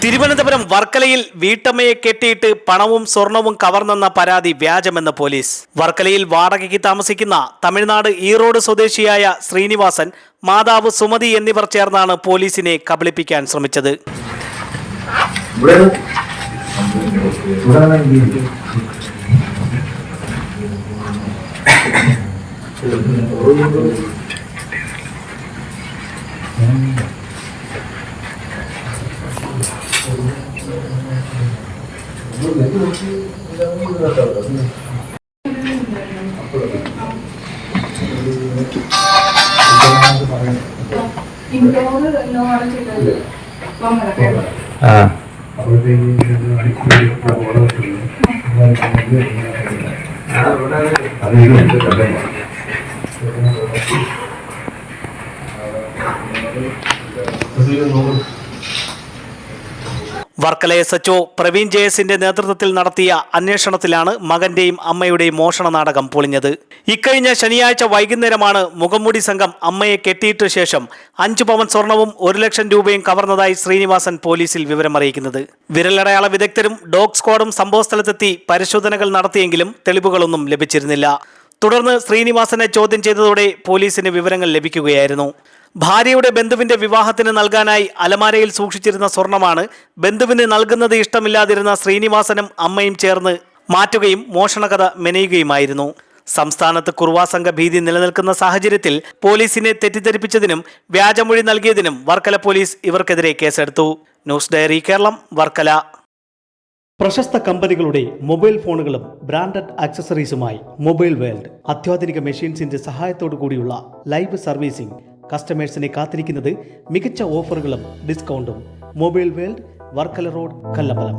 തിരുവനന്തപുരം വർക്കലയിൽ വീട്ടമ്മയെ കെട്ടിയിട്ട് പണവും സ്വർണവും കവർന്നെന്ന പരാതി വ്യാജമെന്ന് പോലീസ്. വർക്കലയിൽ വാടകയ്ക്ക് താമസിക്കുന്ന തമിഴ്നാട് ഈറോഡ് സ്വദേശിയായ ശ്രീനിവാസൻ, മാതാവ് സുമതി എന്നിവർ ചേർന്നാണ് പോലീസിനെ കബളിപ്പിക്കാൻ ശ്രമിച്ചത്. വർക്കല SHO പ്രവീൺ ജയസിന്റെ നേതൃത്വത്തിൽ നടത്തിയ അന്വേഷണത്തിലാണ് മകന്റെയും അമ്മയുടെയും മോഷണ നാടകം പൊളിഞ്ഞത്. ഇക്കഴിഞ്ഞ ശനിയാഴ്ച വൈകുന്നേരമാണ് മുഖംമൂടി സംഘം അമ്മയെ കെട്ടിയിട്ട ശേഷം 5 പവൻ സ്വർണവും 1 ലക്ഷം രൂപയും കവർന്നതായി ശ്രീനിവാസൻ പോലീസിൽ വിവരമറിയിക്കുന്നത്. വിരലടയാള വിദഗ്ധരും ഡോഗ് സ്ക്വാഡും സംഭവസ്ഥലത്തെത്തി പരിശോധനകൾ നടത്തിയെങ്കിലും തെളിവുകളൊന്നും ലഭിച്ചിരുന്നില്ല. തുടർന്ന് ശ്രീനിവാസനെ ചോദ്യം ചെയ്തതോടെ പോലീസിന് വിവരങ്ങൾ ലഭിക്കുകയായിരുന്നു. ഭാര്യയുടെ ബന്ധുവിന്റെ വിവാഹത്തിന് നൽകാനായി അലമാരയിൽ സൂക്ഷിച്ചിരുന്ന സ്വർണമാണ് ബന്ധുവിന് നൽകുന്നത് ഇഷ്ടമില്ലാതിരുന്ന ശ്രീനിവാസനും അമ്മയും ചേർന്ന് മാറ്റുകയും മോഷണകഥ മെനയുകയുമായിരുന്നു. സംസ്ഥാനത്ത് കുർവാ സംഘ ഭീതി നിലനിൽക്കുന്ന സാഹചര്യത്തിൽ പോലീസിനെ തെറ്റിദ്ധരിപ്പിച്ചതിനും വ്യാജമൊഴി നൽകിയതിനും വർക്കല പോലീസ് ഇവർക്കെതിരെ കേസെടുത്തു. News diary Keralam, Varkala. പ്രശസ്ത കമ്പനികളുടെ മൊബൈൽ ഫോണുകളും ബ്രാൻഡഡ് ആക്സസറീസുമായി മൊബൈൽ വേൾഡ്. അത്യാധുനിക മെഷീൻസിന്റെ സഹായത്തോടു കൂടിയുള്ള ലൈവ് സർവീസിംഗ്. കസ്റ്റമേഴ്സിനെ കാത്തിരിക്കുന്നത് മികച്ച ഓഫറുകളും ഡിസ്കൗണ്ടും. Mobile world, Varkala road, Kallambalam.